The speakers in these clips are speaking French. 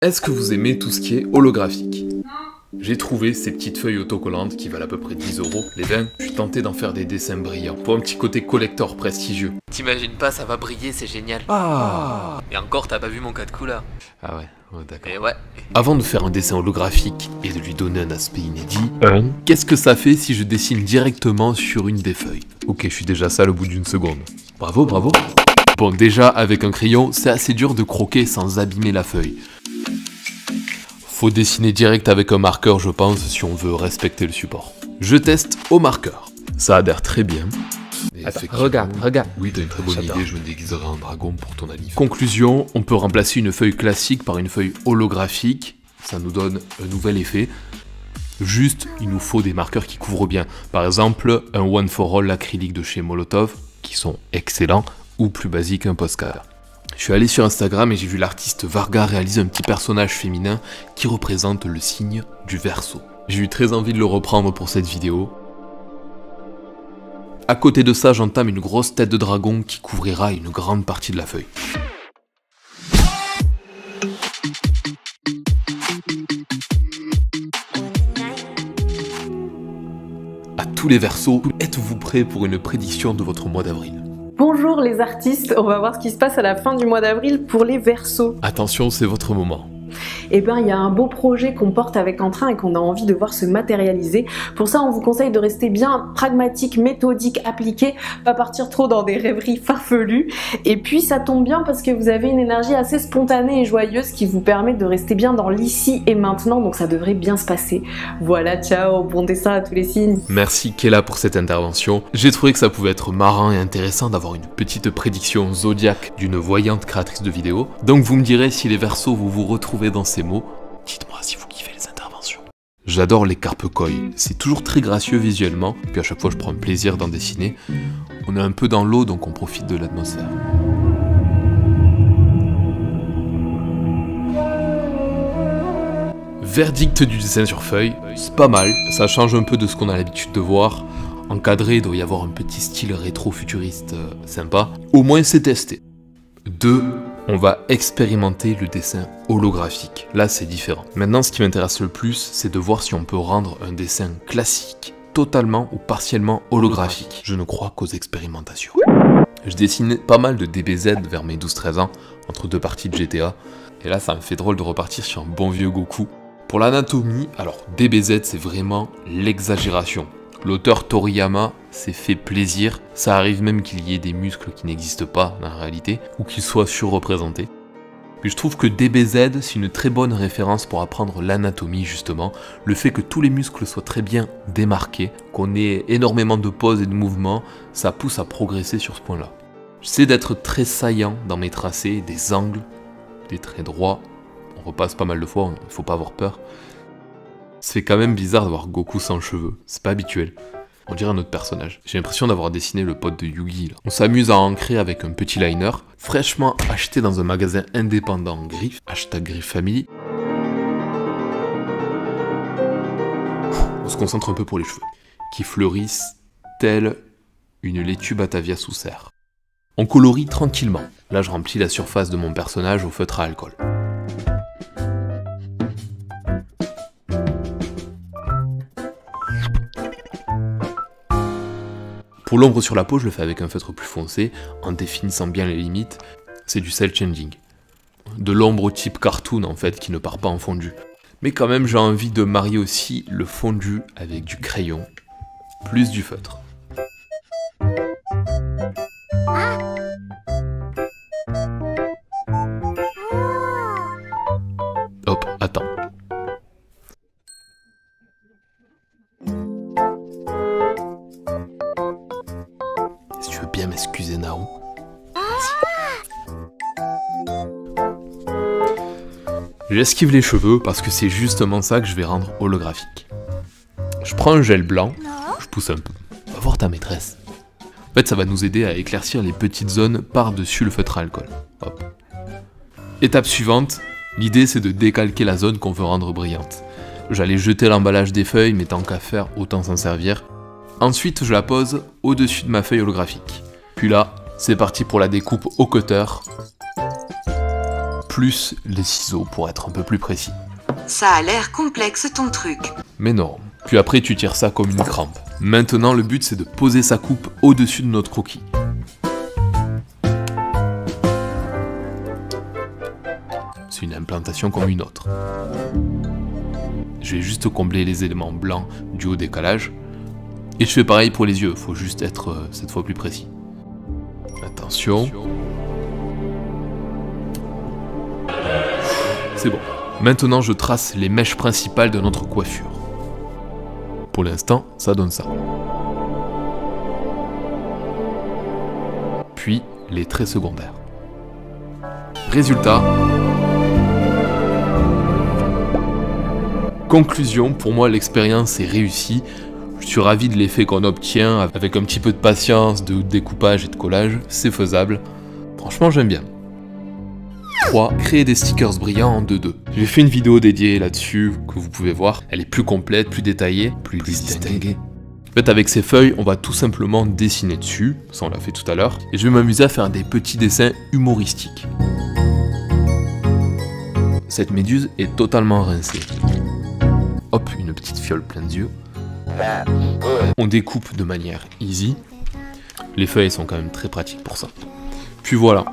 Est-ce que vous aimez tout ce qui est holographique? J'ai trouvé ces petites feuilles autocollantes qui valent à peu près 10 €. Les 20, je suis tenté d'en faire des dessins brillants, pour un petit côté collector prestigieux. T'imagines pas, ça va briller, c'est génial. Ah. Et encore, t'as pas vu mon cas de couleur. Ah ouais, d'accord. Et ouais. Avant de faire un dessin holographique et de lui donner un aspect inédit, qu'est-ce que ça fait si je dessine directement sur une des feuilles? Ok, je suis déjà sale au bout d'une seconde. Bravo, bravo. Bon, déjà, avec un crayon, c'est assez dur de croquer sans abîmer la feuille. Faut dessiner direct avec un marqueur, je pense, si on veut respecter le support. Je teste au marqueur. Ça adhère très bien. Attends, regarde. Oui, t'as une très bonne idée, je me déguiserai en dragon pour ton anniversaire. Conclusion, on peut remplacer une feuille classique par une feuille holographique. Ça nous donne un nouvel effet. Juste, il nous faut des marqueurs qui couvrent bien. Par exemple, un One for All acrylique de chez Molotov, qui sont excellents, ou plus basique, un Posca. Je suis allé sur Instagram et j'ai vu l'artiste Varga réaliser un petit personnage féminin qui représente le signe du Verseau. J'ai eu très envie de le reprendre pour cette vidéo. À côté de ça, j'entame une grosse tête de dragon qui couvrira une grande partie de la feuille. À tous les Verseaux, êtes-vous prêts pour une prédiction de votre mois d'avril? Bonjour les artistes, on va voir ce qui se passe à la fin du mois d'avril pour les Verseaux. Attention, c'est votre moment. Eh bien, il y a un beau projet qu'on porte avec Quentin et qu'on a envie de voir se matérialiser. Pour ça, on vous conseille de rester bien pragmatique, méthodique, appliqué, pas partir trop dans des rêveries farfelues. Et puis, ça tombe bien parce que vous avez une énergie assez spontanée et joyeuse qui vous permet de rester bien dans l'ici et maintenant, donc ça devrait bien se passer. Voilà, ciao, bon dessin à tous les signes. Merci Kella pour cette intervention. J'ai trouvé que ça pouvait être marrant et intéressant d'avoir une petite prédiction zodiaque d'une voyante créatrice de vidéos. Donc vous me direz si les Verseaux vous vous retrouvez dans ces mots. Dites-moi si vous kiffez les interventions. J'adore les carpe-koi, c'est toujours très gracieux visuellement, puis à chaque fois je prends un plaisir d'en dessiner. On est un peu dans l'eau donc on profite de l'atmosphère. Verdict du dessin sur feuille, c'est pas mal, ça change un peu de ce qu'on a l'habitude de voir. Encadré, il doit y avoir un petit style rétro-futuriste sympa. Au moins c'est testé. 2. On va expérimenter le dessin holographique. Là, c'est différent. Maintenant, ce qui m'intéresse le plus, c'est de voir si on peut rendre un dessin classique totalement ou partiellement holographique. Je ne crois qu'aux expérimentations. Je dessinais pas mal de DBZ vers mes 12-13 ans, entre deux parties de GTA. Et là, ça me fait drôle de repartir sur un bon vieux Goku. Pour l'anatomie, alors DBZ, c'est vraiment l'exagération. L'auteur Toriyama s'est fait plaisir, ça arrive même qu'il y ait des muscles qui n'existent pas dans la réalité, ou qu'ils soient surreprésentés. Puis je trouve que DBZ, c'est une très bonne référence pour apprendre l'anatomie justement, le fait que tous les muscles soient très bien démarqués, qu'on ait énormément de poses et de mouvements, ça pousse à progresser sur ce point-là. J'essaie d'être très saillant dans mes tracés, des angles, des traits droits, on repasse pas mal de fois, il faut pas avoir peur. C'est quand même bizarre d'avoir Goku sans cheveux, c'est pas habituel. On dirait un autre personnage. J'ai l'impression d'avoir dessiné le pote de Yugi là. On s'amuse à ancrer avec un petit liner, fraîchement acheté dans un magasin indépendant Griffe, #GriffeFamily. On se concentre un peu pour les cheveux, qui fleurissent telle une laitue Batavia sous serre. On colorie tranquillement. Là je remplis la surface de mon personnage au feutre à alcool. Pour l'ombre sur la peau, je le fais avec un feutre plus foncé, en définissant bien les limites. C'est du cel changing. De l'ombre type cartoon en fait, qui ne part pas en fondu. Mais quand même, j'ai envie de marier aussi le fondu avec du crayon, plus du feutre. Hop, attends. Si tu veux bien m'excuser, Naru. J'esquive les cheveux parce que c'est justement ça que je vais rendre holographique. Je prends un gel blanc, je pousse un peu. Va voir ta maîtresse. En fait, ça va nous aider à éclaircir les petites zones par-dessus le feutre à alcool. Hop. Étape suivante, l'idée c'est de décalquer la zone qu'on veut rendre brillante. J'allais jeter l'emballage des feuilles, mais tant qu'à faire, autant s'en servir. Ensuite, je la pose au-dessus de ma feuille holographique. Puis là, c'est parti pour la découpe au cutter. plus les ciseaux pour être un peu plus précis. Ça a l'air complexe ton truc. Mais non. Puis après tu tires ça comme une crampe. Maintenant le but c'est de poser sa coupe au-dessus de notre croquis. C'est une implantation comme une autre. Je vais juste combler les éléments blancs du haut décalage. Et je fais pareil pour les yeux, faut juste être cette fois plus précis. Attention. C'est bon. Maintenant je trace les mèches principales de notre coiffure. Pour l'instant, ça donne ça. Puis les traits secondaires. Résultat. Conclusion, pour moi l'expérience est réussie. Je suis ravi de l'effet qu'on obtient avec un petit peu de patience, de découpage et de collage, c'est faisable. Franchement j'aime bien. 3. Créer des stickers brillants en 2-2. J'ai fait une vidéo dédiée là-dessus que vous pouvez voir. Elle est plus complète, plus détaillée, plus distinguée. En fait avec ces feuilles, on va tout simplement dessiner dessus, ça on l'a fait tout à l'heure, et je vais m'amuser à faire des petits dessins humoristiques. Cette méduse est totalement rincée. Hop, une petite fiole pleine d'yeux. On découpe de manière easy. Les feuilles sont quand même très pratiques pour ça. Puis voilà,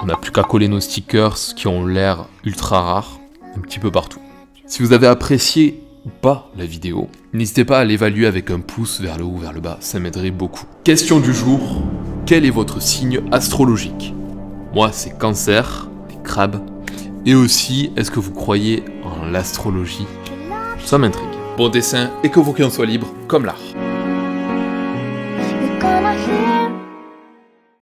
on n'a plus qu'à coller nos stickers qui ont l'air ultra rares un petit peu partout. Si vous avez apprécié ou pas la vidéo, n'hésitez pas à l'évaluer avec un pouce vers le haut ou vers le bas, ça m'aiderait beaucoup. Question du jour, quel est votre signe astrologique? Moi c'est Cancer, les crabes. Et aussi, est-ce que vous croyez en l'astrologie? Ça m'intrigue. Bon dessin et que vos crayons soient libres comme l'art.